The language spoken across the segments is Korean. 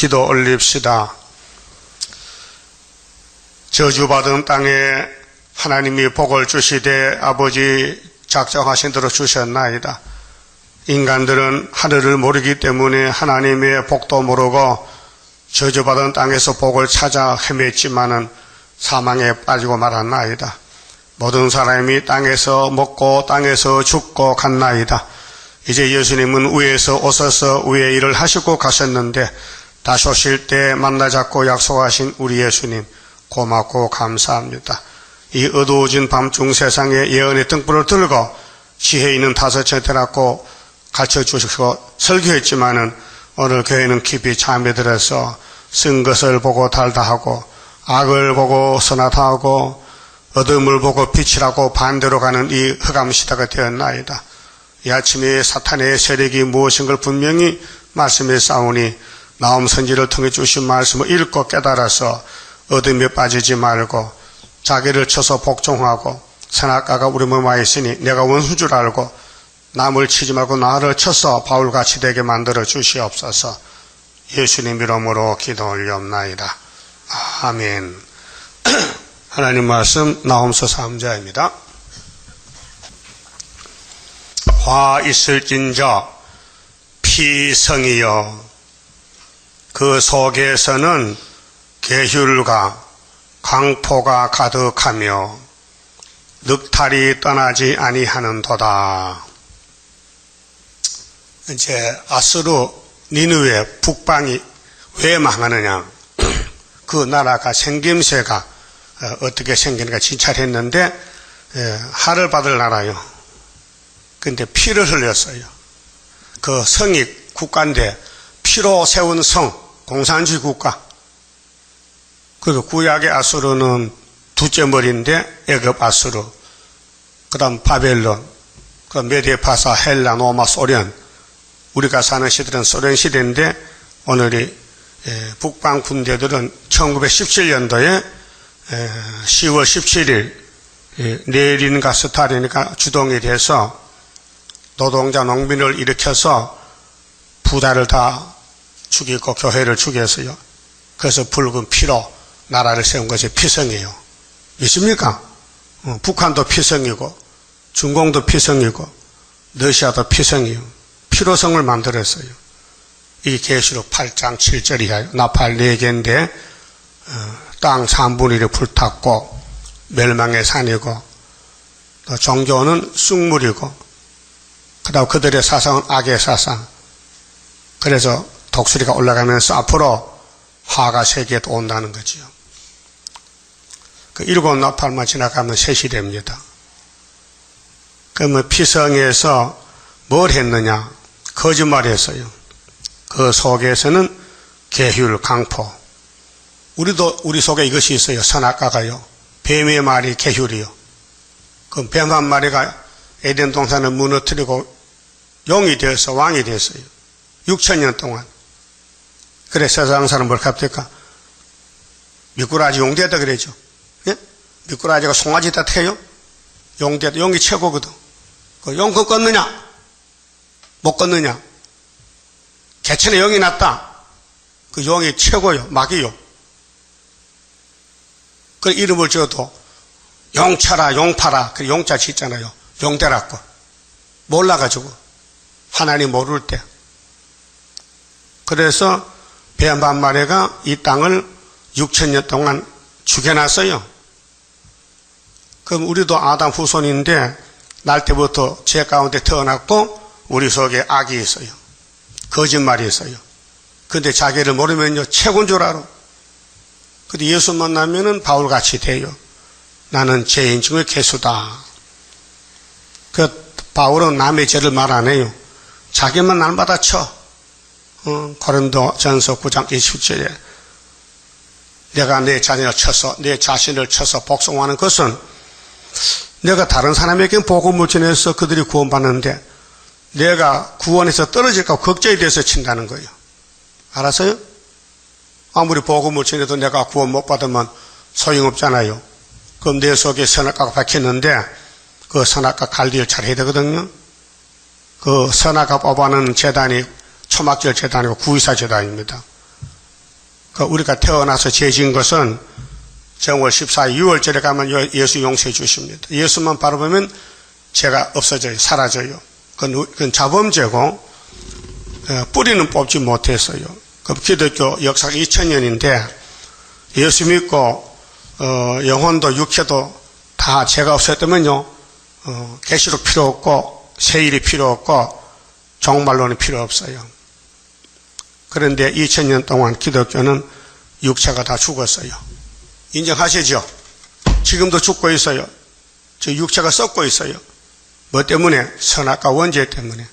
기도 올립시다. 저주받은 땅에 하나님이 복을 주시되 아버지 작정하신 대로 주셨나이다. 인간들은 하늘을 모르기 때문에 하나님의 복도 모르고 저주받은 땅에서 복을 찾아 헤맸지만은 사망에 빠지고 말았나이다. 모든 사람이 땅에서 먹고 땅에서 죽고 갔나이다. 이제 예수님은 위에서 오셔서 위의 일을 하시고 가셨는데 다시 오실 때 만나자고 약속하신 우리 예수님 고맙고 감사합니다. 이 어두워진 밤중 세상에 예언의 등불을 들고 지혜 있는 다섯째 되라고 가르쳐주시고 설교했지만은 오늘 교회는 깊이 잠에 들어서 쓴 것을 보고 달다 하고 악을 보고 선하다 하고 어둠을 보고 빛이라고 반대로 가는 이 흑암 시대가 되었나이다. 이 아침에 사탄의 세력이 무엇인 걸 분명히 말씀에 싸우니 나움 선지를 통해 주신 말씀을 읽고 깨달아서 어둠에 빠지지 말고 자기를 쳐서 복종하고 선악과가 우리 몸에 있으니 내가 원수인 줄 알고 남을 치지 말고 나를 쳐서 바울같이 되게 만들어 주시옵소서. 예수님 이름으로 기도 올리옵나이다. 아멘. 하나님 말씀 나홈서 3자입니다. 화 있을진저 피성이여 그 속에서는 계율과 강포가 가득하며 늑탈이 떠나지 아니하는도다. 이제 아수르 니느웨 북방이 왜 망하느냐? 그 나라가 생김새가 어떻게 생기는가 진찰했는데 하를 받을 나라요. 근데 피를 흘렸어요. 그 성이 국가인데 피로 세운 성, 공산주의 국가. 그리고 구약의 아수르는 두째 머리인데 애굽 아수르, 그 다음 바벨론, 그 메디파사, 헬라, 로마, 소련. 우리가 사는 시대는 소련 시대인데 오늘이 북방 군대들은 1917년도에 10월 17일 레닌과 스탈린이가 주동이 돼서 노동자 농민을 일으켜서 부자를 다 죽이고 교회를 죽였어요. 그래서 붉은 피로 나라를 세운 것이 피성이에요. 믿습니까? 북한도 피성이고 중공도 피성이고 러시아도 피성이에요. 피로성을 만들었어요. 이 계시록 8장 7절이에요. 나팔 4개인데 땅 3분의 1이 불탔고 멸망의 산이고 또 종교는 쑥물이고 그 다음 그들의 사상은 악의 사상. 그래서 독수리가 올라가면서 앞으로 화가 세계에도 온다는 거지요. 그 7 나팔만 지나가면 셋이 됩니다. 그러면 피성에서 뭘 했느냐? 거짓말했어요. 그 속에서는 계율, 강포. 우리 속에 이것이 있어요. 선악과가요. 뱀의 말이 계율이요. 그럼 뱀 한 마리가 에덴 동산을 무너뜨리고 용이 되어서 왕이 됐어요. 6,000년 동안. 그래 세상 사람 뭘 갑니까? 미꾸라지 용되다 그러죠. 예? 미꾸라지가 송아지다 태요? 용되다. 용이 최고거든. 그 용 그거 껐느냐? 못 껐느냐? 개천에 용이 났다. 그 용이 최고요. 막이요. 그 이름을 지어도 용쳐라, 용파라. 그 용자 짓잖아요. 용대라고. 몰라가지고. 하나님 모를 때. 그래서 뱀 한 마리가 이 땅을 6,000년 동안 죽여놨어요. 그럼 우리도 아담 후손인데 날 때부터 죄 가운데 태어났고 우리 속에 악이 있어요. 거짓말이 있어요. 근데 자기를 모르면요 최고인 줄 알아. 근데 예수 만나면은 바울같이 돼요. 나는 죄인 중에 괴수다. 그 바울은 남의 죄를 말 안 해요. 자기만 날마다 쳐. 고린도 전서 9장 27절에 내가 내 자신을 쳐서 복종하는 것은 내가 다른 사람에게 복음을 전해서 그들이 구원받는데 내가 구원에서 떨어질까 걱정이 돼서 친다는 거예요. 알았어요? 아무리 복음을 전해도 내가 구원 못 받으면 소용없잖아요. 그럼 내 속에 선악과가 박혔는데 그 선악과 관리를 잘 해야 되거든요. 그 선악과 뽑아내는 재단이 초막절 재단이고 구의사 재단입니다. 우리가 태어나서 죄 지은 것은 정월 14일 6월절에 가면 예수 용서해 주십니다. 예수만 바라보면 죄가 없어져요. 사라져요. 그건 자범죄고 뿌리는 뽑지 못했어요. 그 기독교 역사가 2000년인데 예수 믿고 영혼도 육체도 다 죄가 없었다면요, 계시록 필요 없고 세일이 필요 없고 종말론이 필요 없어요. 그런데 2000년 동안 기독교는 육체가 다 죽었어요. 인정하시죠? 지금도 죽고 있어요. 저 육체가 썩고 있어요. 뭐 때문에? 선악과 원죄 때문에.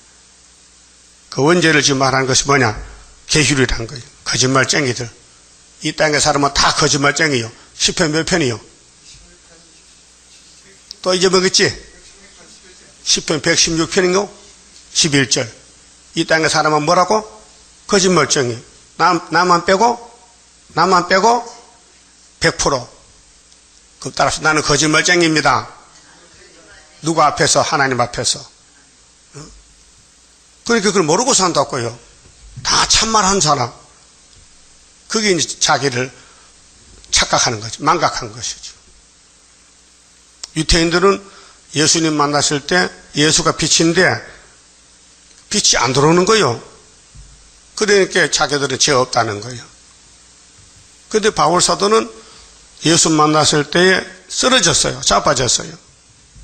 그 원죄를 지금 말하는 것이 뭐냐? 계율이란 거예요. 거짓말쟁이들. 이 땅의 사람은 다 거짓말쟁이요. 10편 몇 편이요? 또 잊어먹었지? 10편 116편인가? 11절. 이 땅의 사람은 뭐라고? 거짓말쟁이. 나만 빼고 100%. 그 따라서 나는 거짓말쟁이입니다. 누구 앞에서? 하나님 앞에서. 그러니까 그걸 모르고 산다고요. 다 참말한 사람. 그게 이제 자기를 착각하는 거죠. 망각한 것이죠. 유태인들은 예수님 만났을 때 예수가 빛인데 빛이 안 들어오는 거예요. 그러니까 자기들은 죄 없다는 거예요. 그런데 바울 사도는 예수 만났을 때에 쓰러졌어요. 자빠졌어요.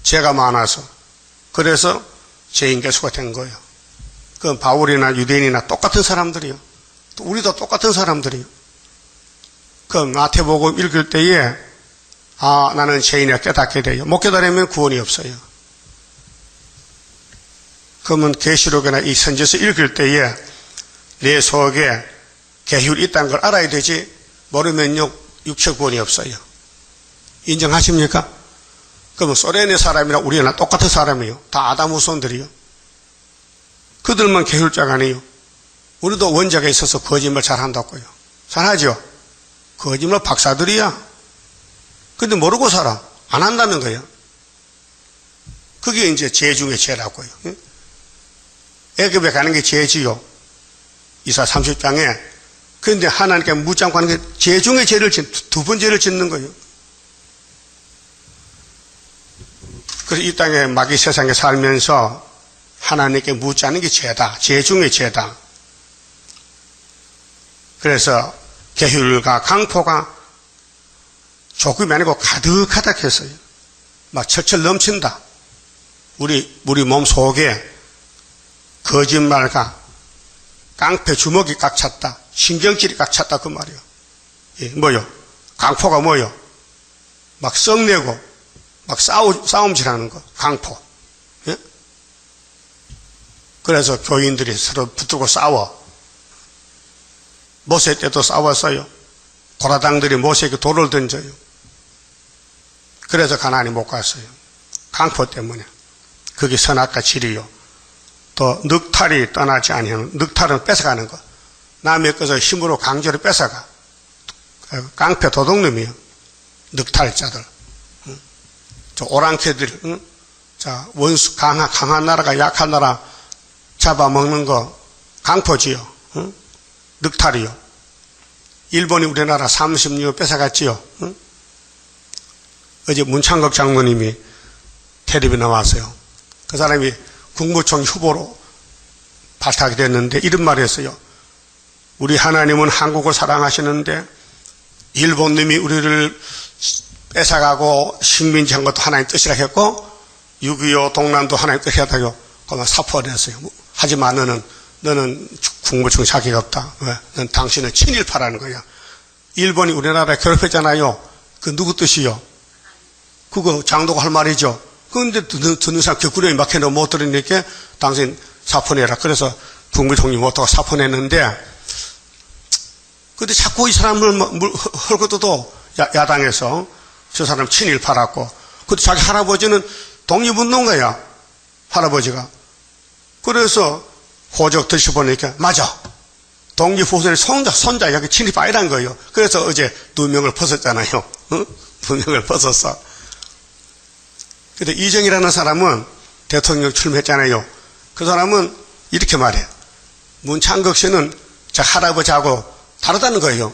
죄가 많아서. 그래서 죄인 개수가 된 거예요. 그건 바울이나 유대인이나 똑같은 사람들이요. 또 우리도 똑같은 사람들이요. 그 마태복음 읽을 때에 나는 죄인이라 깨닫게 돼요. 못 깨달으면 구원이 없어요. 그러면 계시록이나 이 선지서 읽을 때에 내 속에 계율이 있다는 걸 알아야 되지, 모르면요 육체 구원이 없어요. 인정하십니까? 그러면 소련의 사람이랑 우리랑 똑같은 사람이에요. 다 아담 후손들이요. 그들만 계율자가 아니에요. 우리도 원죄가 있어서 거짓말 잘한다고요. 잘하죠? 거짓말 박사들이야. 근데 모르고 살아. 안 한다는 거예요. 그게 이제 죄 중에 죄라고요. 애굽에 가는 게 죄지요. 이사 30장에. 그런데 하나님께 묻지 않고 하는 게 죄 중에 죄를 두 번 죄를 짓는 거예요. 그래서 이 땅에 마귀 세상에 살면서 하나님께 묻지 않는 게 죄다. 죄 중에 죄다. 그래서 계율과 강포가 조금이 아니고 가득하다 했어요. 막 철철 넘친다. 우리 몸 속에 거짓말과 깡패 주먹이 꽉 찼다. 신경질이 꽉 찼다 그 말이에요. 예, 뭐요? 강포가 뭐요? 막 썩내고 막 싸움질하는 거. 강포. 예? 그래서 교인들이 서로 붙들고 싸워. 모세 때도 싸웠어요. 고라당들이 모세에게 돌을 던져요. 그래서 가나안이 못 갔어요. 강포 때문에. 그게 선악과 질이요. 또 늑탈이 떠나지 아니하는, 늑탈은 뺏어가는 거. 남의 것을 힘으로 강제로 뺏어가. 깡패 도둑놈이요. 늑탈자들. 저 오랑캐들, 자 원수 강한 나라가 약한 나라 잡아먹는 거 강포지요. 늑탈이요. 일본이 우리나라 36 뺏어갔지요. 어제 문창극 장모님이 텔레비에 나왔어요. 그 사람이 국무총 후보로 발탁이 됐는데 이런 말을 했어요. 우리 하나님은 한국을 사랑하시는데 일본놈이 우리를 뺏어가고 식민지 한 것도 하나님 뜻이라 했고 6.25 동남도 하나님 뜻이라고 그만 사포를 했어요. 하지만 너는 국무총 자격이 없다. 왜? 넌 당신은 친일파라는 거야. 일본이 우리나라에 괴롭혔잖아요. 그 누구 뜻이요? 그거 장도가 할 말이죠. 그런데 듣는 사람 격구령이 막혀도 못 들으니까 당신 사포내라. 그래서 국무총리 못하고 사포냈는데 근데 자꾸 이 사람을 헐거도 야당에서 저 사람 친일파라고. 근데 자기 할아버지는 독립운동가야. 할아버지가. 그래서 호적 드셔보니까 맞아. 독립후손의 손자 여기 친일파 아니란 거예요. 그래서 어제 누명을 벗었잖아요. 응? 누명을 벗었어. 근데 이정이라는 사람은 대통령 출마했잖아요. 그 사람은 이렇게 말해. 문창극 씨는 저 할아버지하고 다르다는 거예요.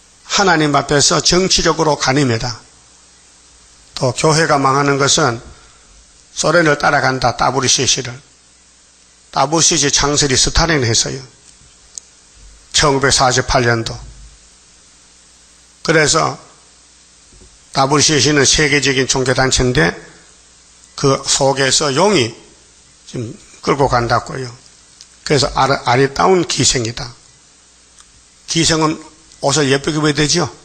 하나님 앞에서 정치적으로 가림이다. 또 교회가 망하는 것은 소련을 따라간다. 따브르시시를. 따브르시시 창설이 스탈린이 했어요. 1948년도. 그래서 따브르시시는 세계적인 종교단체인데 그 속에서 용이 지금 끌고 간다고요. 그래서 아리따운 기생이다. 기생은 옷을 예쁘게 입어야 되죠.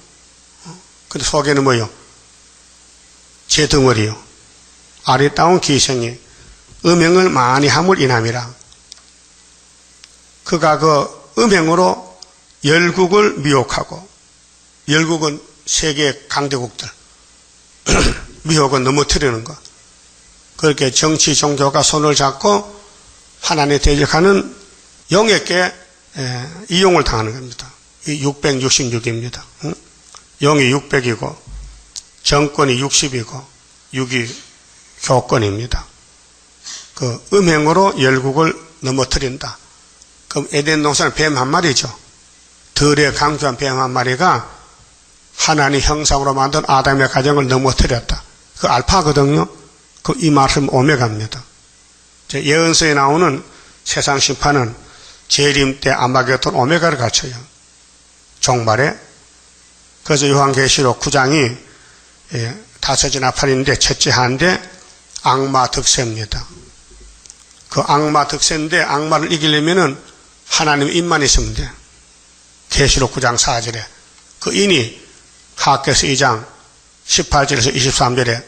근데 속에는 뭐요? 제 덩어리요. 아리따운 기생이 음행을 많이 함을 인함이라. 그가 그 음행으로 열국을 미혹하고, 열국은 세계 강대국들 미혹을 넘어뜨리는 것. 그렇게 정치 종교가 손을 잡고 하나님 대적하는 영에게 이용을 당하는 겁니다. 666입니다. 영이 600이고 정권이 60이고 6이 교권입니다. 그 음행으로 열국을 넘어뜨린다. 그럼 에덴 동산은 뱀 한 마리죠. 덜에 강조한 뱀 한 마리가 하나님 형상으로 만든 아담의 가정을 넘어뜨렸다. 그 알파거든요. 그 이 말씀 오메가입니다. 예언서에 나오는 세상 심판은 재림 때 아마겟돈 오메가를 갖춰요. 종말에. 그래서 요한계시록 9장이 5지나 8인데 첫째 한데 악마 득세입니다. 그 악마 득세인데 악마를 이기려면은 하나님 입만 있으면 돼. 계시록 9장 4절에 그 인이 하께서 2장 18절에서 23절에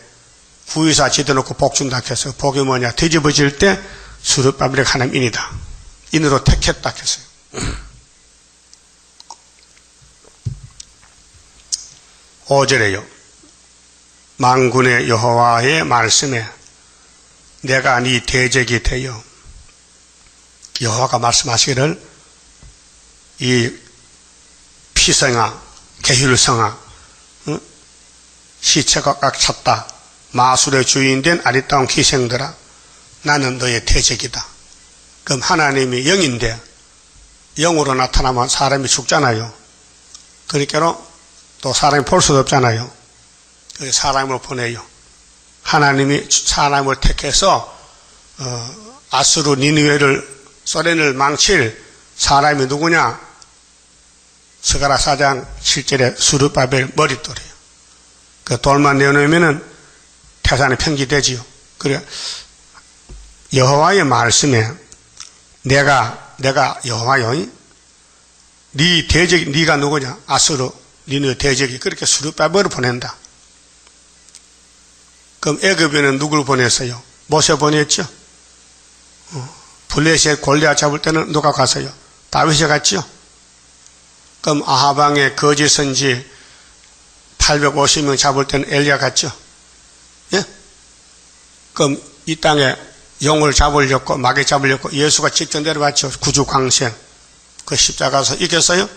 구의사 지어놓고 복 준다 해서 복이 뭐냐? 뒤집어질 때 수르바벨의 하나님 인이다. 인으로 택했다 했어요. 오절에요. 만군의 여호와의 말씀에 내가 네 대적이 되어 여호와가 말씀하시기를 이 피성아 게휼성아 시체가 꽉 찼다. 마술의 주인된 아리따운 기생들아 나는 너의 대적이다. 그럼 하나님이 영인데 영으로 나타나면 사람이 죽잖아요. 그러니까 또 사람이 볼 수도 없잖아요. 그래서 사람을 보내요. 하나님이 사람을 택해서 아수르 니느웨를 소련을 망칠 사람이 누구냐? 스가랴 4장 7절에 수르바벨 머릿돌이에요. 그 돌만 내어놓으면은 태산이 평지되지요. 그래 여호와의 말씀에 내가 여호와요. 네 대적이 네가 누구냐? 아수르 니느웨 대적이 그렇게 수르바벨을 보낸다. 그럼 애굽에는 누굴 보냈어요? 모세 보냈죠. 블레셋 골리앗 잡을 때는 누가 갔어요? 다윗이 갔죠. 그럼 아하방의 거짓 선지 850명 잡을 때는 엘리야 갔죠. 예? 그럼 이 땅에 영을 잡으려고 마귀 잡으려고 예수가 직접 내려왔죠. 구주 광생. 그 십자가에서 이겼어요?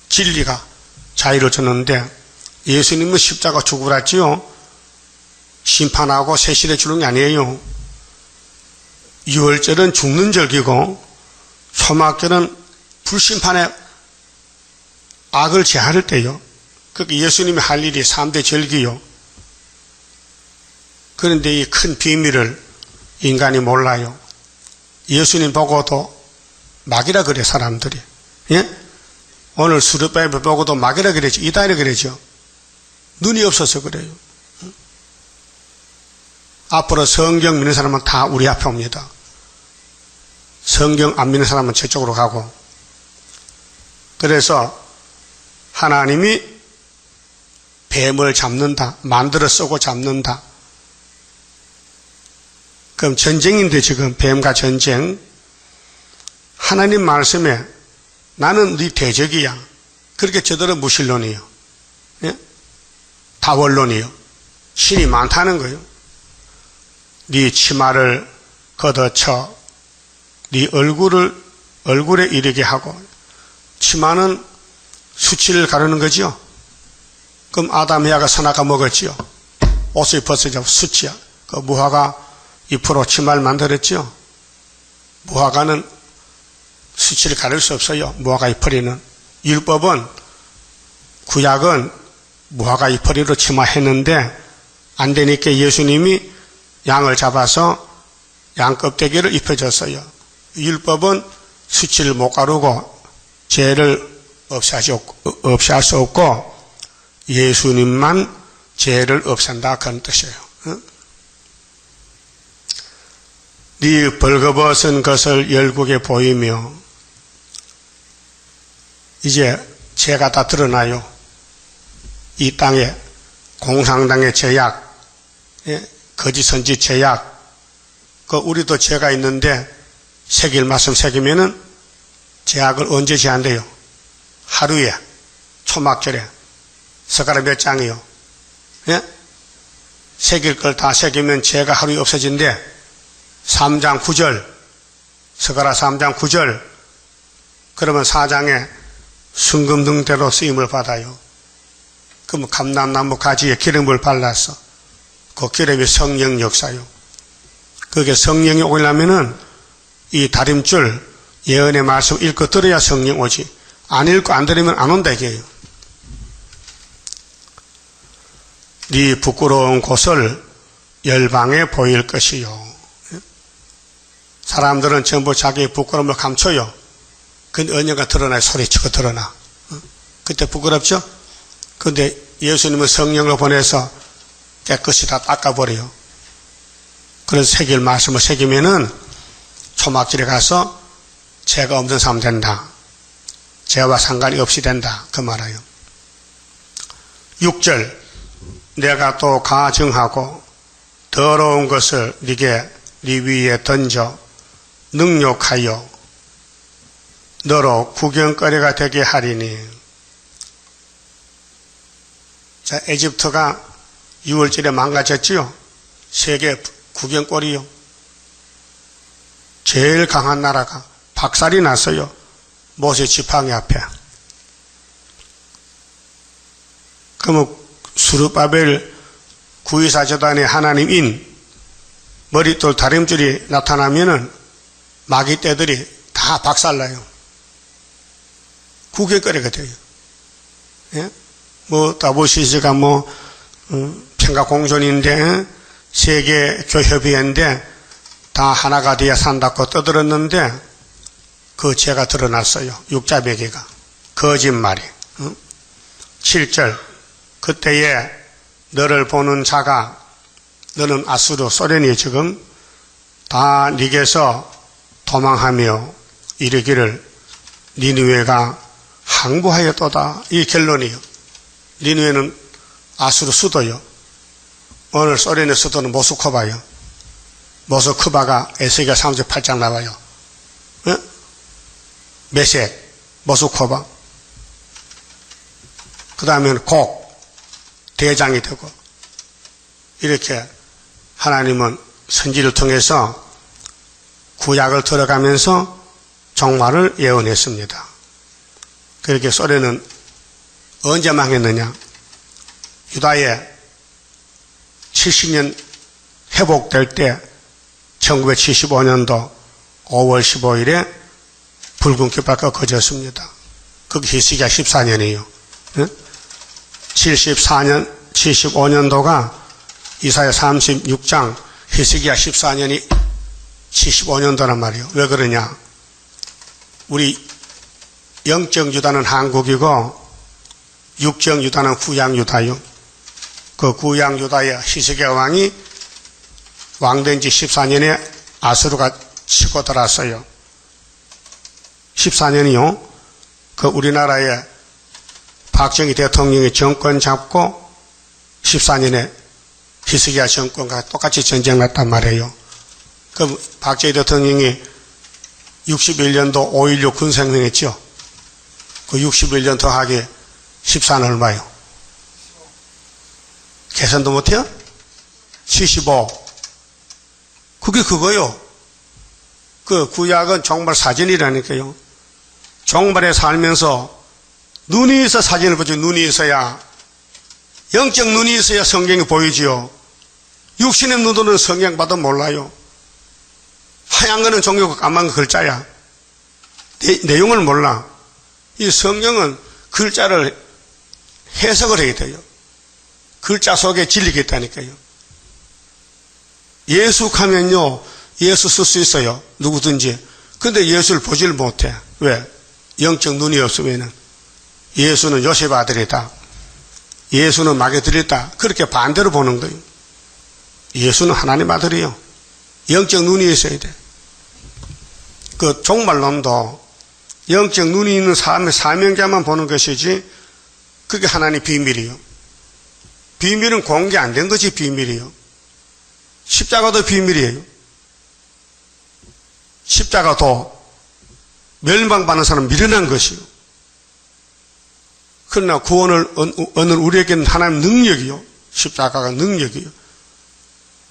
진리가 자유를 줬는데 예수님은 십자가 죽으랬지요. 심판하고 세실해 주는 게 아니에요. 유월절은 죽는 절기고 초막절은 불심판의 악을 제할 때요. 그러니까 예수님이 할 일이 3대 절기요. 그런데 이 큰 비밀을 인간이 몰라요. 예수님 보고도 막이라 그래 사람들이. 예? 오늘 수르바벨 보고도 막이라 그랬죠. 이다이라 그랬죠. 눈이 없어서 그래요. 앞으로 성경 믿는 사람은 다 우리 앞에 옵니다. 성경 안 믿는 사람은 저쪽으로 가고. 그래서 하나님이 뱀을 잡는다. 만들어 쓰고 잡는다. 그럼 전쟁인데 지금 뱀과 전쟁. 하나님 말씀에 나는 네 대적이야. 그렇게 저들은 무신론이요. 예? 다원론이요. 신이 많다는 거예요. 네 치마를 걷어쳐 네 얼굴에 이르게 하고. 치마는 수치를 가르는 거지요. 그럼 아담 해아가 선악과 먹었지요. 옷을 벗어져 수치야. 그 무화과 잎으로 치마를 만들었지요. 무화과는 수치를 가릴 수 없어요. 무화과 잎뿌리는. 율법은 구약은 무화과 잎허리로 치마했는데 안 되니까 예수님이 양을 잡아서 양 껍데기를 입혀줬어요. 율법은 수치를 못 가르고 죄를 없애할 수 없고 예수님만 죄를 없앤다 그런 뜻이에요. 네 벌거벗은 것을 열국에 보이며 이제 죄가 다 드러나요. 이 땅에 공산당의 죄악, 거짓 선지 죄악, 우리도 죄가 있는데 새길 말씀 새기면은 죄악을 언제 제한돼요? 하루에, 초막절에, 서가라 몇 장이요? 예? 새길 걸 다 새기면 죄가 하루에 없어진대. 3장 9절, 서가라 3장 9절, 그러면 4장에 순금등대로 쓰임을 받아요. 그러면 감람나무 가지에 기름을 발라서 그 기름이 성령 역사요. 그게 성령이 오려면은 이 다림줄 예언의 말씀 읽고 들어야 성령 오지. 안 읽고 안 들으면 안 온다 이게요. 네 부끄러운 곳을 열방에 보일 것이요. 사람들은 전부 자기의 부끄러움을 감춰요. 근데 언젠가 드러나요. 소리치고 드러나. 그때 부끄럽죠? 근데 예수님은 성령을 보내서 깨끗이 다 닦아버려요. 그래서 새길 말씀을 새기면은 초막절에 가서 죄가 없는 사람 된다. 죄와 상관이 없이 된다. 그 말이에요. 6절 내가 또 가증하고 더러운 것을 네게 네 위에 던져 능욕하여 너로 구경거리가 되게 하리니. 자, 에집트가 6월절에 망가졌지요. 세계 구경거리요. 제일 강한 나라가 박살이 났어요. 모세 지팡이 앞에. 그러면 수르바벨 구이사재단의 하나님인 머릿돌 다림줄이 나타나면은 마귀떼들이 다 박살나요. 구경거리가 돼요. 예? 다보시스가 평가공존인데 세계 교협의회인데 다 하나가 돼야 산다고 떠들었는데 그 죄가 드러났어요. 육자배기가. 거짓말이. 7절 그때에 너를 보는 자가 너는 아수르 소련이 지금 다 네게서 도망하며 이르기를 니느웨가 항구하였도다. 이 결론이요. 니느웨는 아수르 수도요. 오늘 소련의 수도는 모스크바요. 모스크바가 에스겔 38장 나와요. 메섹, 모스크바. 그 다음에는 곡, 대장이 되고 이렇게 하나님은 선지를 통해서 구약을 들어가면서 종말을 예언했습니다. 그렇게 소련은 언제 망했느냐? 유다에 70년 회복될 때 1975년도 5월 15일에 붉은 깃발과 거졌습니다. 그게 히스기야 14년이에요. 75년도가 이사야 36장 히스기야 14년이 75년도란 말이에요. 왜 그러냐? 우리 영적 유다는 한국이고 육적 유다는 구약 유다요. 그 구약 유다의 히스기야 왕이 왕된 지 14년에 아수르가 치고 들어왔어요. 14년이요. 그 우리나라의 박정희 대통령이 정권 잡고 14년에 히스기야 정권과 똑같이 전쟁 났단 말이에요. 그 박정희 대통령이 61년도 5.16 군생명 했죠. 그 61년 더하기 14는 얼마요? 계산도 못해요? 75. 그게 그거요. 그 구약은 정말 사진이라니까요. 정말에 살면서 눈이 있어 사진을 보죠. 눈이 있어야, 영적 눈이 있어야 성경이 보이지요. 육신의 눈으로는 성경 봐도 몰라요. 하얀 거는 종이고 까만 거 글자야. 내용을 몰라. 이 성경은 글자를 해석을 해야 돼요. 글자 속에 진리가 있다니까요. 예수하면요, 예수 쓸 수 있어요. 누구든지. 근데 예수를 보질 못해. 왜? 영적 눈이 없으면은. 예수는 요셉 아들이다. 예수는 마귀들이다. 그렇게 반대로 보는 거예요. 예수는 하나님 아들이요. 영적 눈이 있어야 돼. 그 종말론도 영적 눈이 있는 사람의 사명자만 보는 것이지, 그게 하나님의 비밀이요. 비밀은 공개 안 된 것이 비밀이요. 십자가도 비밀이에요. 십자가도 멸망받는 사람 미련한 것이요. 그러나 구원을 얻는 우리에게는 하나님 능력이요. 십자가가 능력이요.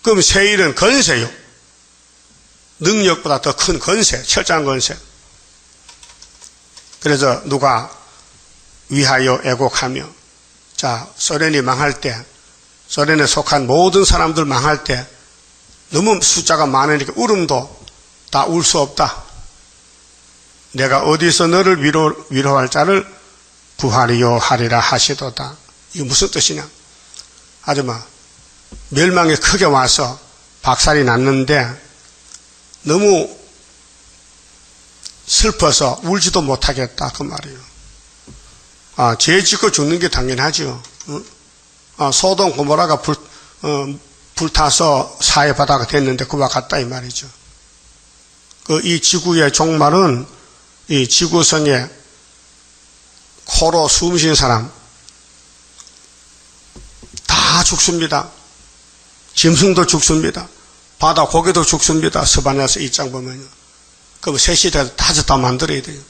그럼 세일은 건세요. 능력보다 더 큰 건세, 철저한 건세. 그래서 누가 위하여 애곡하며, 자, 소련이 망할 때, 소련에 속한 모든 사람들 망할 때, 너무 숫자가 많으니까 울음도 다 울 수 없다. 내가 어디서 너를 위로할 자를 구하리요 하리라 하시도다. 이게 무슨 뜻이냐? 아줌마, 멸망이 크게 와서 박살이 났는데 너무 슬퍼서 울지도 못하겠다 그 말이에요. 죄 짓고 죽는 게 당연하죠. 소돔 고모라가 불타서 사해바다가 됐는데 그와 같다 이 말이죠. 이 지구의 종말은 이 지구성에 코로 숨 쉬는 사람 다 죽습니다. 짐승도 죽습니다. 바다 고기도 죽습니다. 스바냐서 1장 보면요. 그럼 새 시대에서 다 만들어야 돼요.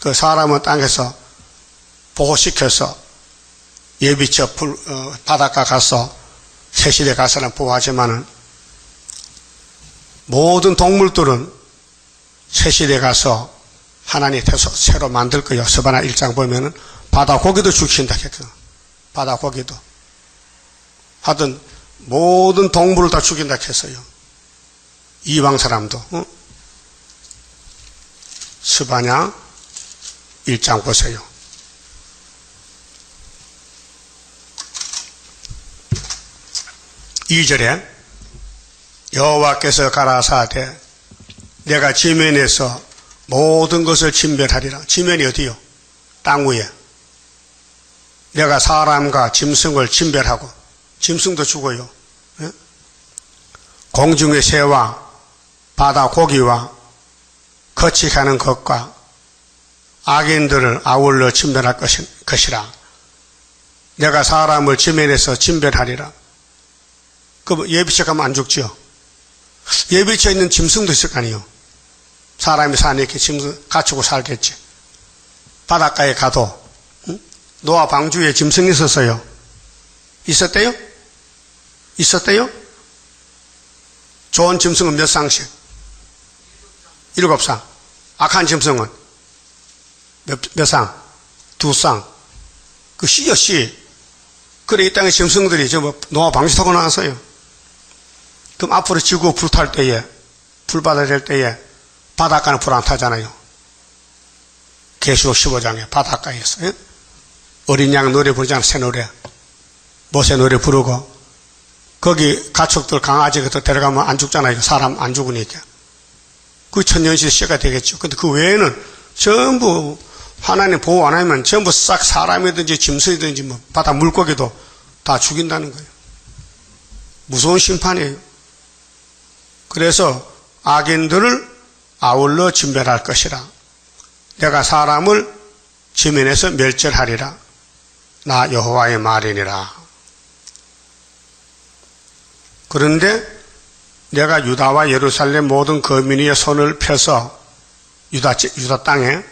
그 사람은 땅에서 보호시켜서 예비처 바닷가 가서 새 시대 가서는 보호하지만은 모든 동물들은 새 시대 가서 하나님 새로 만들 거예요. 스바냐 1장 보면은 바다 고기도 죽인다 했거든. 바다 고기도. 하여튼 모든 동물을 다 죽인다 했어요. 이방 사람도. 스바냐 1장 보세요. 이 절에 여호와께서 가라사대 내가 지면에서 모든 것을 진멸하리라. 지면이 어디요? 땅 위에. 내가 사람과 짐승을 진멸하고, 짐승도 죽어요. 예? 공중의 새와 바다 고기와 거치 가는 것과 악인들을 아울러 진멸할 것이라. 내가 사람을 지면에서 진멸하리라. 그럼 예비처 가면 안 죽죠? 예비처에 있는 짐승도 있을 거 아니에요. 사람이 사는 이렇게 짐승 갖추고 살겠지. 바닷가에 가도 노아 방주에 짐승이 있었어요. 있었대요? 있었대요? 좋은 짐승은 몇 쌍씩? 7쌍. 악한 짐승은 몇 쌍? 2쌍. 그 씨요, 씨. 그래, 이 땅의 짐승들이 노아 방주 타고 나왔어요. 그럼 앞으로 지구 불탈 때에, 불바다 될 때에 바닷가는 불 안 타잖아요. 계시록 15장에 바닷가에서. 예? 어린 양 노래 부르잖아, 새 노래. 모세 노래 부르고. 거기 가축들, 강아지 같은 데 데려가면 안 죽잖아요. 사람 안 죽으니까. 그 천년시 씨가 되겠죠. 근데 그 외에는 전부 하나님 보호 안 하면 전부 싹 사람이든지 짐승이든지 뭐 바다 물고기도 다 죽인다는 거예요. 무서운 심판이에요. 그래서 악인들을 아울러 진멸할 것이라. 내가 사람을 지면에서 멸절하리라. 나 여호와의 말이니라. 그런데 내가 유다와 예루살렘 모든 거민 위에 손을 펴서 유다 땅에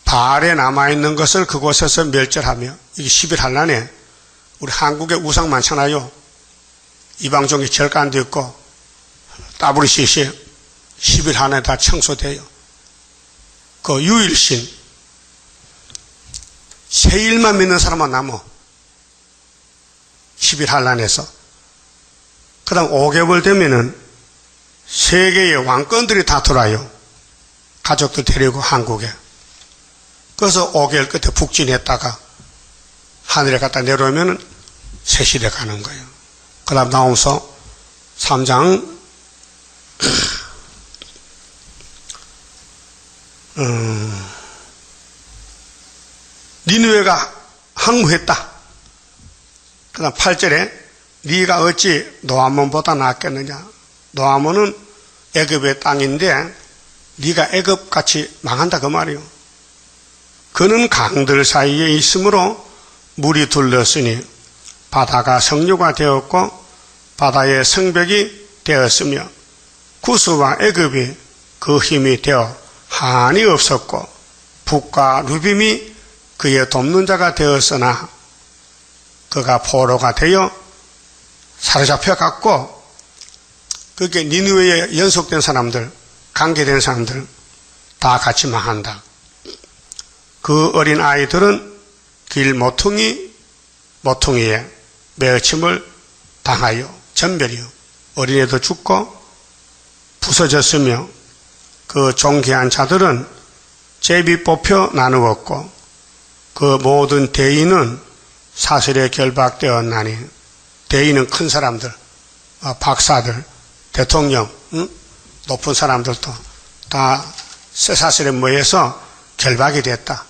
바알에 남아있는 것을 그곳에서 멸절하며, 이게 11한란에 우리 한국에 우상 많잖아요. 이방종이 절간도 있고 WCC 11한에 다 청소돼요. 그 유일신 세일만 믿는 사람만 남어. 11한란에서. 그 다음 5개월 되면은 세계의 왕권들이 다 돌아요. 가족들 데리고 한국에. 그래서 5개월 끝에 북진했다가 하늘에 갖다 내려오면 세실에 가는 거예요. 그 다음 나오면서 3장 니느웨가 항무했다. 그 다음 8절에 네가 어찌 노아몬보다 낫겠느냐. 노아몬은 애굽의 땅인데 네가 애굽같이 망한다 그 말이요. 그는 강들 사이에 있으므로 물이 둘렀으니 바다가 성류가 되었고 바다의 성벽이 되었으며 구스와 애굽이 그 힘이 되어 한이 없었고 북과 루빔이 그의 돕는 자가 되었으나 그가 포로가 되어 사로잡혀 갔고 그게 니느웨에 연속된 사람들, 관계된 사람들 다 같이 망한다. 그 어린 아이들은 길 모퉁이에 매어침을 당하여 전멸이요. 어린애도 죽고 부서졌으며 그 존귀한 자들은 제비 뽑혀 나누었고 그 모든 대인은 사슬에 결박되었나니 대인은 큰 사람들, 박사들, 대통령, 높은 사람들도 다 쇠사슬에 모여서 결박이 됐다.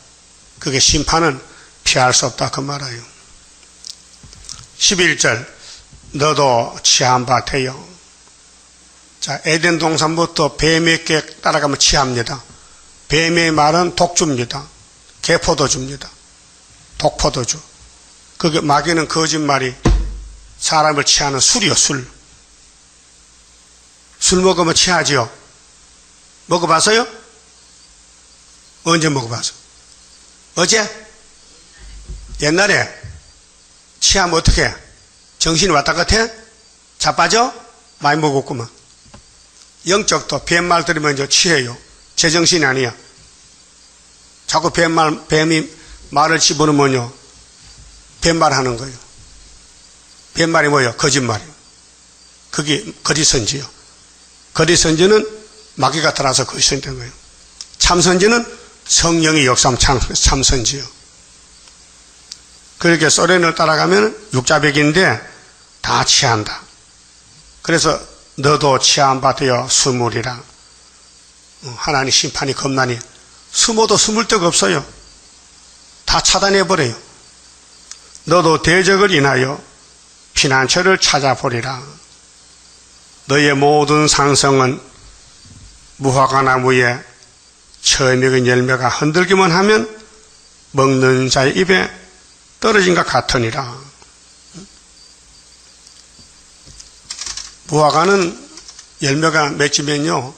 그게 심판은 피할 수 없다 그 말이에요. 11절 너도 취한 바 되어. 자, 에덴 동산부터 뱀에게 따라가면 취합니다. 뱀의 말은 독주입니다. 개포도 줍니다. 독포도주. 그게 마귀는 거짓말이 사람을 취하는 술이요, 술. 술 먹으면 취하지요. 먹어봤어요? 언제 먹어봤어? 어제? 옛날에 취하면 어떻게 해? 정신이 왔다 갔아? 자빠져? 많이 먹었구만. 영적도 뱀말 들으면 이제 취해요. 제정신이 아니야. 자꾸 뱀이 말을 집어넣으면요. 뱀말 하는 거예요. 뱀말이 뭐예요? 거짓말이요. 그게 거짓선지요. 거짓선지는 마귀가 들어와서 거짓선지 된 거예요. 참선지는 성령이 역사하면 참선지요. 그렇게 소련을 따라가면 육자백인데 다 취한다. 그래서 너도 취한 바 되어 숨으리라. 하나님 심판이 겁나니 숨어도 숨을 데가 없어요. 다 차단해버려요. 너도 대적을 인하여 피난처를 찾아보리라. 너의 모든 산성은 무화과 나무에 처음 익은 열매가 흔들기만 하면 먹는 자의 입에 떨어진 것 같으니라. 무화과는 열매가 맺히면요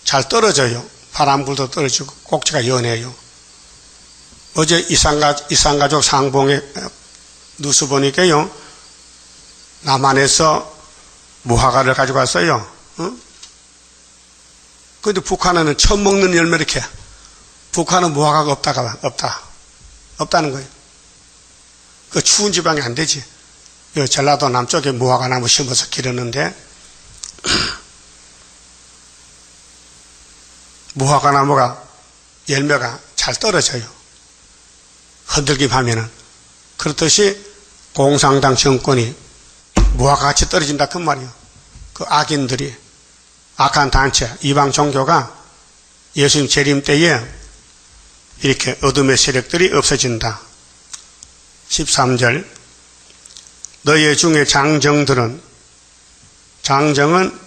잘 떨어져요. 바람 불도 떨어지고 꼭지가 연해요. 어제 이산가족 상봉에 뉴스 보니까요 남한에서 무화과를 가지고 왔어요. 그런데 북한은 처음 먹는 열매 이렇게. 북한은 무화과가 없다는 거예요. 그 추운 지방이 안 되지. 전라도 남쪽에 무화과 나무 심어서 기르는데 무화과 나무가 열매가 잘 떨어져요. 흔들기만 하면은. 그렇듯이 공산당 정권이 무화과 같이 떨어진다 그 말이에요. 그 악인들이, 악한 단체, 이방 종교가 예수님 재림 때에 이렇게 어둠의 세력들이 없어진다. 13절 너희 중에 장정들은, 장정은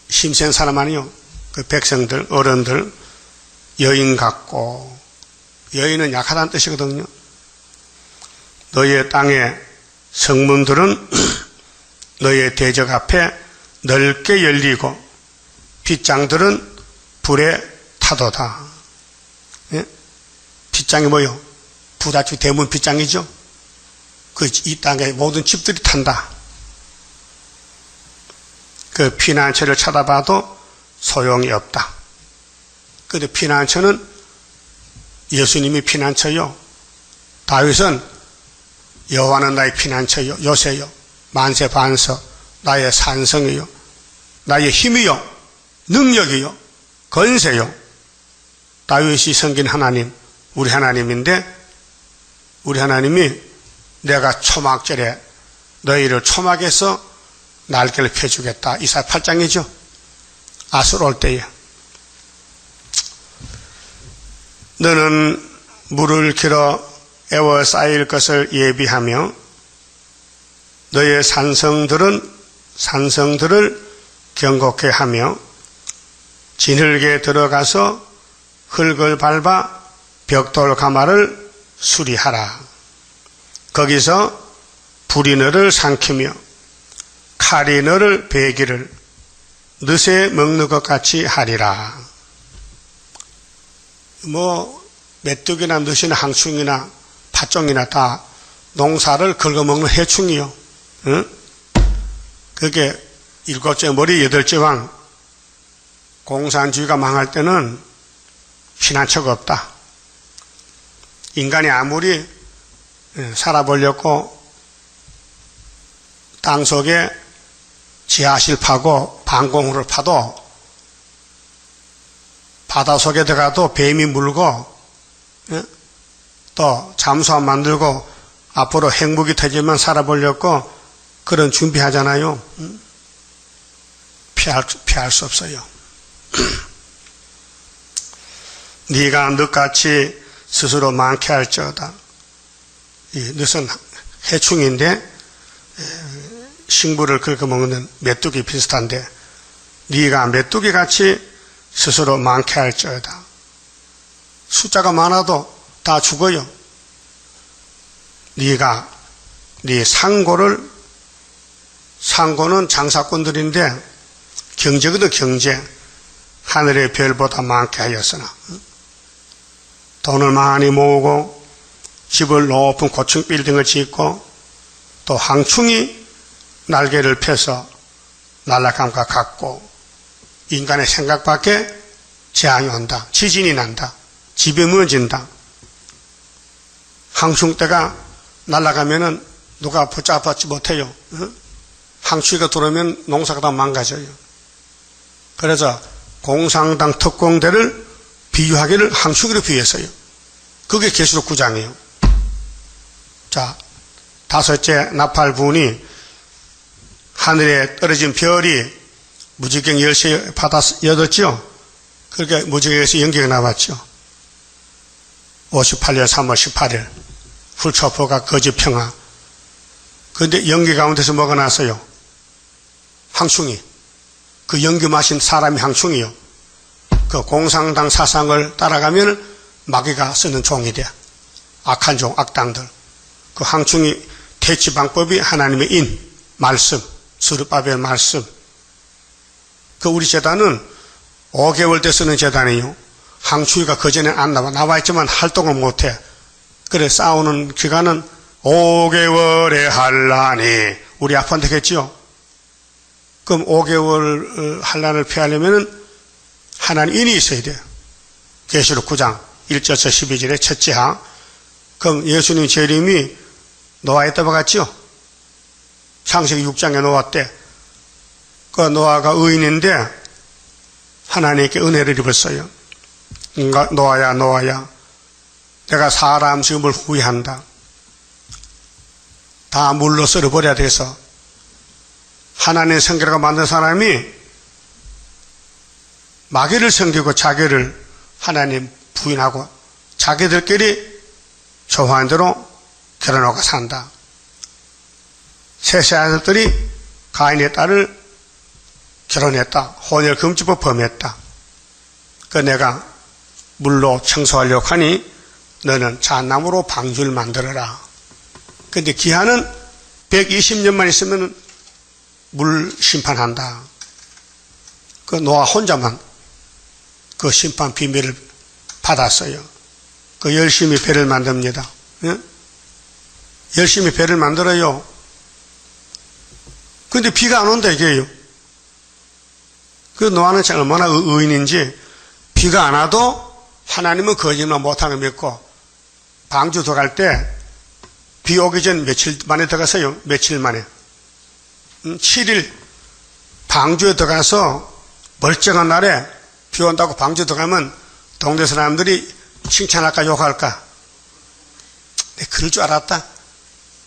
힘센 사람 아니요. 그 백성들, 어른들, 여인 같고, 여인은 약하다는 뜻이거든요. 너희의 땅의 성문들은 너희의 대적 앞에 넓게 열리고 빗장들은 불에 타도다. 예? 빗장이 뭐요? 부잣집 대문 빗장이죠. 이 땅의 모든 집들이 탄다. 그 피난처를 찾아봐도 소용이 없다. 그런데 피난처는 예수님이 피난처요. 다윗은 여호와는 나의 피난처요, 요새요, 만세 반석, 나의 산성이요, 나의 힘이요, 능력이요, 건세요. 다윗이 섬긴 하나님, 우리 하나님인데, 우리 하나님이 내가 초막절에 너희를 초막에서 날개를 펴주겠다. 이사야 8장이죠. 아수르 올 때에. 너는 물을 길어 애워 쌓일 것을 예비하며 너의 산성들을 경곡해 하며 진흙에 들어가서 흙을 밟아 벽돌 가마를 수리하라. 거기서 불이 너를 삼키며 칼이 너를 베기를 늦에 먹는 것 같이 하리라. 메뚜기나 늦이나 항충이나 팥종이나 다 농사를 긁어먹는 해충이요. 응? 그게 7째 머리 8째 왕. 공산주의가 망할 때는 피난처가 없다. 인간이 아무리 살아보려고 땅속에 지하실 파고 방공호를 파도 바닷속에 들어가도 뱀이 물고 또 잠수함 만들고 앞으로 핵무기 터지면 살아보려고 그런 준비하잖아요. 피할 수 없어요. 네가 늑같이 스스로 많게 할지어다. 이 늑은 해충인데 식물을 긁어먹는 메뚜기 비슷한데 네가 메뚜기같이 스스로 많게 할지어다. 숫자가 많아도 다 죽어요. 네가 네 상고는 장사꾼들인데 경제거든. 경제. 하늘의 별보다 많게 하였으나 돈을 많이 모으고 집을 높은 고층 빌딩을 짓고 또 항충이 날개를 펴서 날아감과 같고 인간의 생각밖에 재앙이 온다. 지진이 난다. 집이 무너진다. 항충대가 날아가면은 누가 붙잡지 못해요. 항충이가 들어오면 농사가 다 망가져요. 그래서 공산당 특공대를 비유하기를 항충이로 비유했어요. 그게 계시록 9장이에요. 자, 5째 나팔분이 하늘에 떨어진 별이 무지개 10시에 받았죠. 그렇게 무지개에서 연기가 나왔죠. 58년 3월 18일 훌초포가 거짓평화. 그런데 연기 가운데서 뭐가 났어요? 항충이. 그 연기 마신 사람이 항충이요. 그 공산당 사상을 따라가면 마귀가 쓰는 종이 돼. 악한 종, 악당들. 그 항충이 퇴치 방법이 하나님의 인, 말씀, 스룹바벨 말씀. 그 우리 재단은 5개월 때 쓰는 재단이에요. 항충이가 그전에 안 나와 있지만 활동을 못해. 그래 싸우는 기간은 5개월에 할라니. 우리 아빠한테 했지요. 그럼 5개월 한란을 피하려면 하나님 인이 있어야 돼요. 계시록 9장 1절에서 12절의 첫째 항. 그럼 예수님 재림이 노아에 떠박았죠. 창세기 6장에 노아 때. 그 노아가 의인인데 하나님께 은혜를 입었어요. 노아야 내가 사람 지음을 후회한다. 다 물로 썰어버려야 돼서 하나님의 성결과 만든 사람이 마귀를 섬기고 자기를 하나님 부인하고 자기들끼리 좋아하는 대로 결혼하고 산다. 셋의 아들들이 가인의 딸을 결혼했다. 혼혈 금지법 범했다. 그 내가 물로 청소하려고 하니 너는 잣나무로 방주를 만들어라. 근데 기한은 120년만 있으면 물 심판한다. 그 노아 혼자만 그 심판 비밀을 받았어요. 그 열심히 배를 만듭니다. 예? 열심히 배를 만들어요. 근데 비가 안 온다 이게요. 그 노아는 얼마나 의인인지 비가 안 와도 하나님은 거짓말 못하는 거 믿고 방주 들어갈 때 비 오기 전 며칠 만에 들어갔어요. 며칠 만에. 7일 방주에 들어가서 멀쩡한 날에 비 온다고 방주에 들어가면 동네 사람들이 칭찬할까 욕할까? 내 그럴 줄 알았다.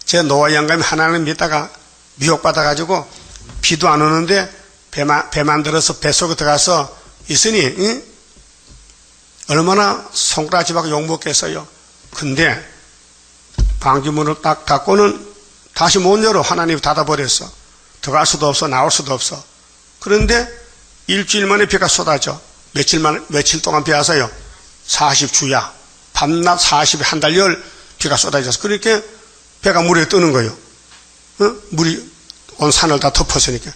제 노아 영감이 하나님 믿다가 미혹받아가지고 비도 안 오는데 배 만들어서 뱃속에 들어가서 있으니 응? 얼마나 손가락질하고 욕먹겠어요. 근데 방주문을 딱 닫고는 다시 못 열어. 하나님이 닫아버렸어. 들어갈 수도 없어, 나올 수도 없어. 그런데 일주일 만에 비가 쏟아져. 며칠 동안 비 와서요. 40주야. 밤낮 40에 한 달열 비가 쏟아져서. 그렇게 배가 물에 뜨는 거예요. 물이 온 산을 다 덮었으니까.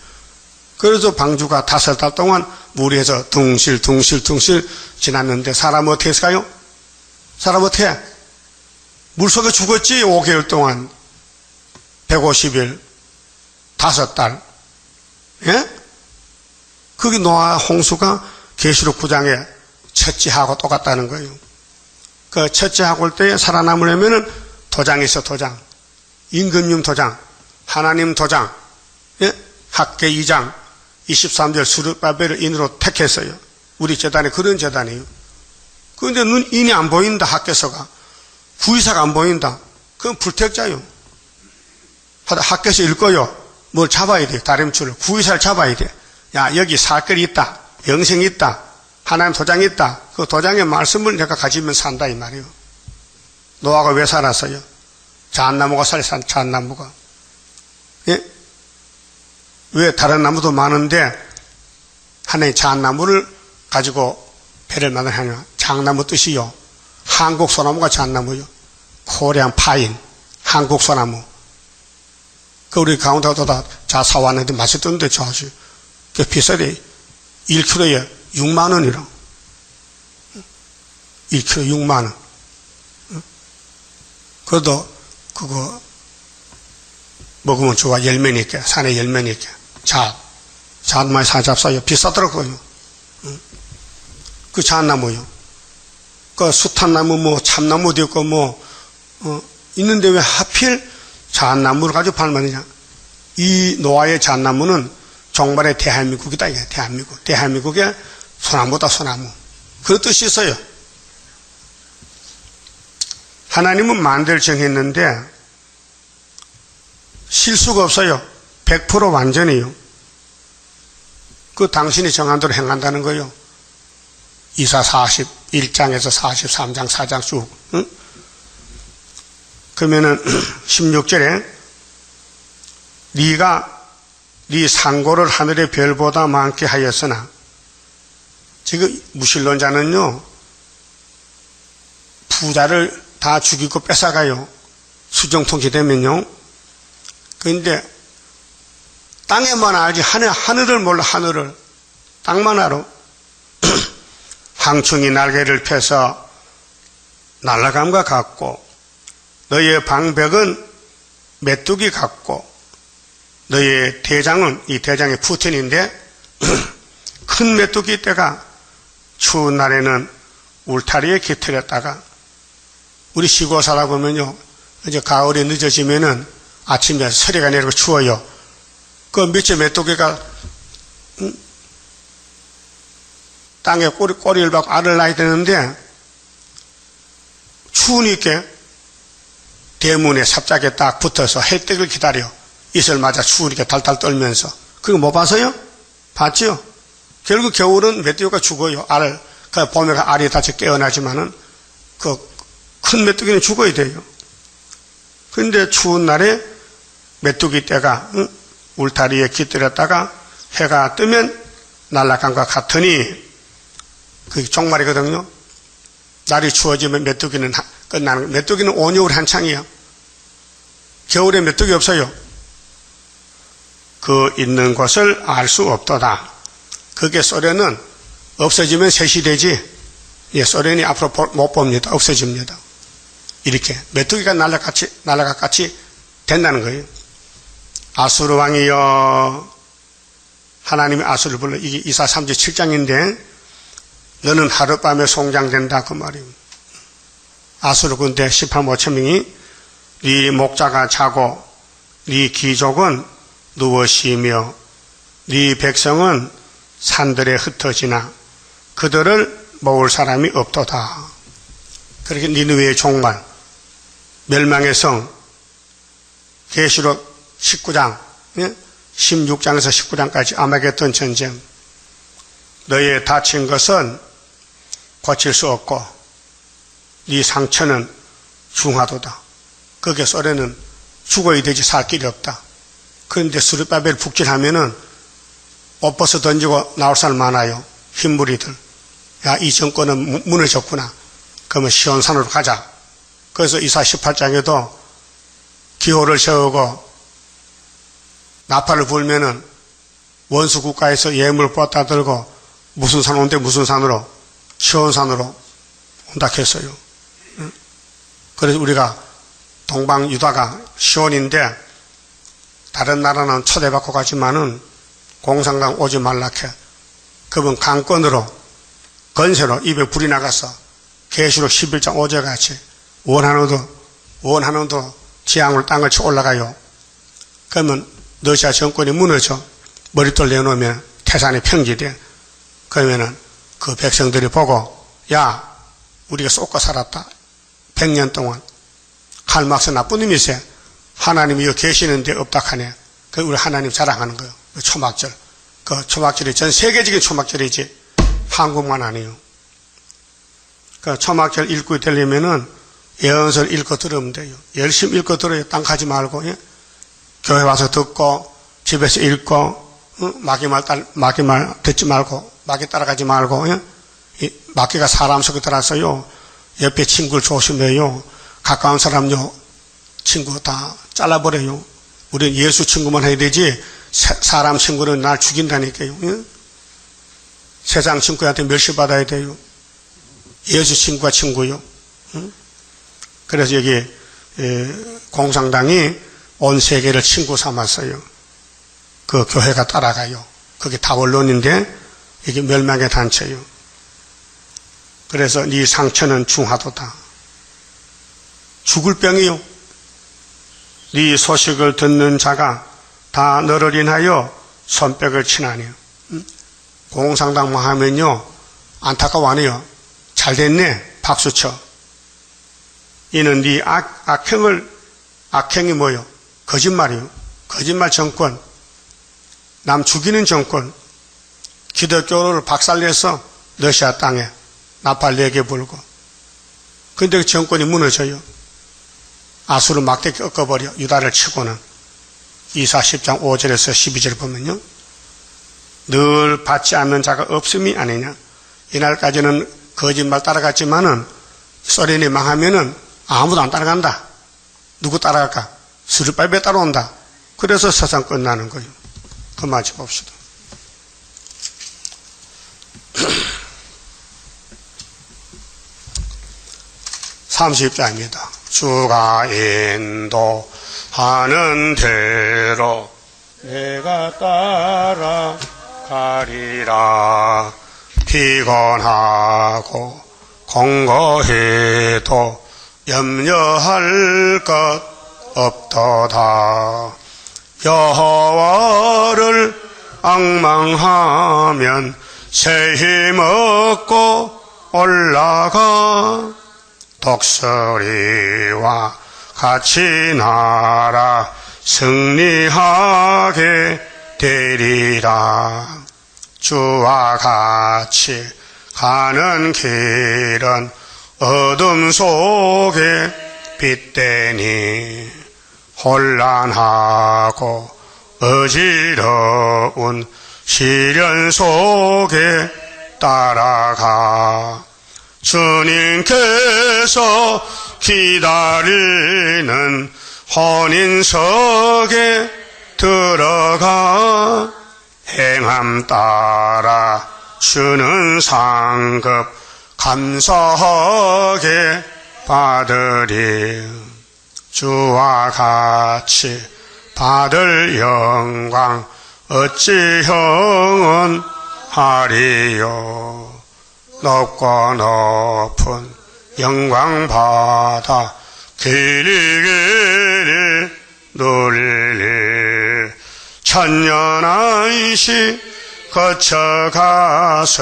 그래서 방주가 5달 동안 물에서 둥실 지났는데 사람 어떻게 했을까요? 사람 어떻게 해? 물속에 죽었지. 5개월 동안 150일 5달. 예? 그게 노아 홍수가 계시록 9장에 첫째하고 똑같다는 거예요. 그 첫째하고 올 때 살아남으려면은 도장이 있어. 도장. 임금님 도장, 하나님 도장, 예? 학계 2장 23절 수르바벨을 인으로 택했어요. 우리 재단에 그런 재단이에요. 그런데 인이 안 보인다. 학계서가 구의사가 안 보인다. 그건 불택자요. 학계서 읽어요. 뭘 잡아야 돼. 다림줄을. 구의사를 잡아야 돼. 야, 여기 사건이 있다. 영생이 있다. 하나님 도장이 있다. 그 도장의 말씀을 내가 가지면 산다 이 말이에요. 노아가 왜 살았어요? 잣나무가 산 잣나무가. 예? 왜 다른 나무도 많은데 하나님 잣나무를 가지고 배를 만들하냐? 장나무 뜻이요. 한국 소나무가 잣나무요. 코리안 파인, 한국 소나무. 그 우리 강원도도 다 사왔는데 맛있던데 저하지. 그 비싸대. 1kg에 6만 원이라. 1kg 6만 원. 그래도 그거 먹으면 좋아. 열매니까. 산에 열매니까. 잣 많이 사잡사요. 비싸더라고요. 그 잣나무요. 그 수탄나무 뭐 참나무도 있고 뭐 있는데 왜 하필 잣나무를 가지고 팔면느냐? 이 노아의 잣나무는 정말의 대한민국이다. 이게 대한민국. 대한민국의 소나무다. 소나무. 그런 뜻이 있어요. 하나님은 만대를 정했는데 실수가 없어요. 100% 완전해요. 그 당신이 정한 대로 행한다는 거예요. 이사 41장에서 43장 4장 쭉. 응? 그러면은 16절에 네가 네 상고를 하늘의 별보다 많게 하였으나, 지금 무신론자는요 부자를 다 죽이고 뺏어가요. 수정통치 되면요. 그런데 땅에만 알지 하늘을 몰라. 하늘을. 땅만 알아. 항충이 날개를 펴서 날아감과 같고 너의 방벽은 메뚜기 같고 너의 대장은, 이 대장이 푸틴인데 큰 메뚜기 떼가 추운 날에는 울타리에 깃들였다가, 우리 시골 살아 보면요, 이제 가을이 늦어지면은 아침에 서리가 내리고 추워요. 그 밑에 메뚜기가 땅에 꼬리를 박고 알을 낳아야 되는데 추우니까 대문에 삽작에 딱 붙어서 햇뜨기를 기다려. 이슬 맞아 추우니까 달달 떨면서. 그거 못 봐서요? 봤지요? 결국 겨울은 메뚜기가 죽어요. 그 봄에 알이 다시 깨어나지만은 그 큰 메뚜기는 죽어야 돼요. 그런데 추운 날에 메뚜기 떼가 울타리에 깃들였다가 해가 뜨면 날아간 것 같으니, 그게 종말이거든요. 날이 추워지면 메뚜기는 끝나는 거예요. 메뚜기는 온여울 한창이에요. 겨울에 메뚜기 없어요. 그 있는 곳을 알 수 없도다. 그게 소련은 없어지면 셋이 되지, 예, 소련이 앞으로 못 봅니다. 없어집니다. 이렇게 메뚜기가 날아같이 된다는 거예요. 아수르 왕이여, 하나님이 아수르를 불러. 이게 이사 37장인데 너는 하룻밤에 송장된다 그 말이에요. 아수르 군대 18만 5천 명이 네 목자가 자고 네 귀족은 누워 쉬며 네 백성은 산들에 흩어지나 그들을 모을 사람이 없도다. 그렇게 니느웨의 종말, 멸망의 성, 계시록 19장, 16장에서 19장까지 아마겟돈 전쟁. 너의 다친 것은 고칠 수 없고 네 상처는 중하도다. 거기에 소리는 죽어야 되지 살 길이 없다. 그런데 스룹바벨 북진하면은 옷 벗어 던지고 나올 사람 많아요. 흰무리들. 야, 이 정권은 무너졌구나. 그러면 시온산으로 가자. 그래서 이사 18장에도 기호를 세우고 나팔을 불면은 원수 국가에서 예물 뽑다 들고 무슨 산 온대 무슨 산으로 시온산으로 온다 했어요. 그래서 우리가 동방 유다가 시온인데 다른 나라는 초대받고 가지만은 공산당 오지 말라 해. 그분 강권으로 건세로 입에 불이 나가서 계시록 11장 5절같이 원하는도 지향으로 땅을 쳐 올라가요. 그러면 러시아 정권이 무너져 머릿돌 내놓으면 태산이 평지돼. 그러면은 그 백성들이 보고 야 우리가 쏟고 살았다. 100년 동안 칼막스 나쁜 놈이세. 하나님이 여기 계시는데 없다하네. 그 우리 하나님 자랑하는 거예요. 초막절. 그 초막절이 전 세계적인 초막절이지 한국만 아니에요. 그 초막절 읽고 되려면은 예언서를 읽고 들으면 돼요. 열심히 읽고 들어요. 땅 가지 말고. 예? 교회 와서 듣고 집에서 읽고 마귀말 듣지 말고 마귀 따라가지 말고. 예? 마귀가 사람 속에 들어서요. 옆에 친구를 조심해요. 가까운 사람요 친구 다 잘라버려요. 우리는 예수 친구만 해야 되지 사람 친구는 날 죽인다니까요. 예? 세상 친구한테 멸시받아야 돼요. 예수 친구가 친구요. 그래서 여기 공산당이 온 세계를 친구 삼았어요. 그 교회가 따라가요. 그게 다 언론인데 이게 멸망의 단체요. 그래서 네 상처는 중하도다. 죽을 병이요. 네 소식을 듣는 자가 다 너를 인하여 손뼉을 치나니요. 공산당만 하면요 안타까워 안 해요. 잘 됐네 박수쳐. 이는 네 악행이 뭐요? 거짓말이요. 거짓말 정권, 남 죽이는 정권, 기독교를 박살내서 러시아 땅에 나팔 4개 불고. 근데 그 정권이 무너져요. 아수르 막대 꺾어버려. 유다를 치고는. 이사 10장 5절에서 12절 보면요. 늘 받지 않는 자가 없음이 아니냐. 이날까지는 거짓말 따라갔지만은 소련이 망하면은 아무도 안 따라간다. 누구 따라갈까? 스룹바벨 따라온다. 그래서 세상 끝나는 거예요. 그 맞춰 봅시다. (30장입니다) 주가 인도하는 대로 내가 따라가리라. 피곤하고 공고해도 염려할 것 없도다. 여호와를 앙망하면 새 힘 얻고 올라가. 독수리와 같이 날아 승리하게 되리라. 주와 같이 가는 길은 어둠 속에 빛되니 혼란하고 어지러운 시련 속에 따라가. 주님께서 기다리는 혼인석에 들어가. 행함 따라 주는 상급 감사하게 받으리. 주와 같이 받을 영광 어찌 형언하리요. 높고 높은 영광 받아 길이 누리리. 천년 안시 거쳐가서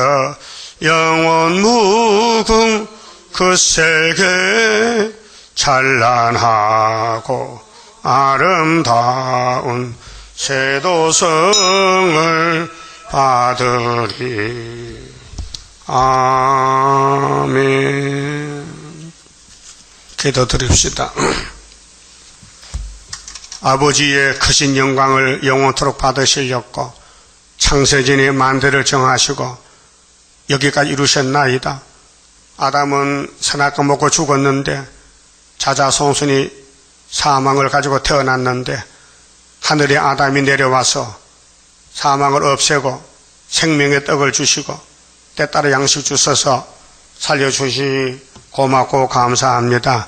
영원 무궁 그 세계 찬란하고 아름다운 세도성을 받으리. 아멘. 기도드립시다. 아버지의 크신 영광을 영원토록 받으시려고 창세전에 만대를 정하시고 여기까지 이루셨나이다. 아담은 선악과 먹고 죽었는데 자자손손이 사망을 가지고 태어났는데 하늘의 아담이 내려와서 사망을 없애고 생명의 떡을 주시고 때따라 양식 주셔서 살려주시 고맙고 감사합니다.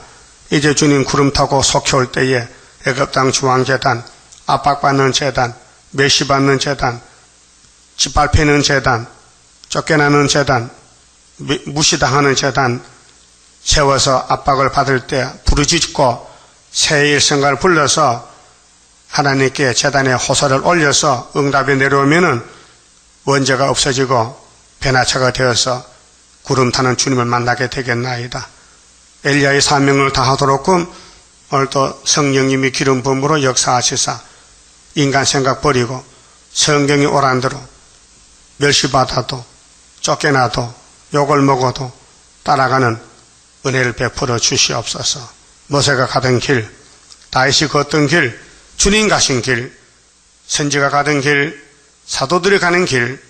이제 주님 구름 타고 속혀올 때에 애굽 땅 중앙재단, 압박받는 재단, 멸시받는 재단, 짓밟히는 재단, 쫓겨나는 재단, 무시당하는 재단 세워서 압박을 받을 때 부르짖고 새 일성가를 불러서 하나님께 재단에 호소를 올려서 응답이 내려오면은 원죄가 없어지고 변화차가 되어서 구름 타는 주님을 만나게 되겠나이다. 엘리야의 사명을 다하도록끔 오늘도 성령님이 기름 부음으로 역사하시사 인간 생각 버리고 성경이 오란 대로 멸시받아도 쫓겨나도 욕을 먹어도 따라가는 은혜를 베풀어 주시옵소서. 모세가 가던 길, 다윗이 걷던 길, 주님 가신 길, 선지가 가던 길, 사도들이 가는 길,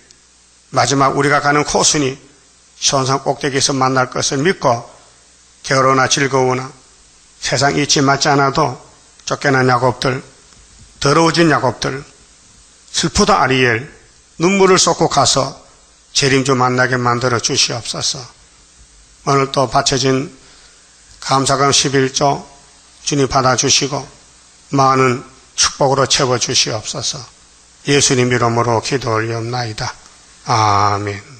마지막 우리가 가는 코순이 시온산 꼭대기에서 만날 것을 믿고 괴로우나 즐거우나 세상 이치 맞지 않아도 쫓겨난 야곱들, 더러워진 야곱들, 슬프다 아리엘, 눈물을 쏟고 가서 재림주 만나게 만들어 주시옵소서. 오늘 또 바쳐진 감사감 11조 주님 받아주시고 많은 축복으로 채워주시옵소서. 예수님 이름으로 기도 올리옵나이다. 아멘.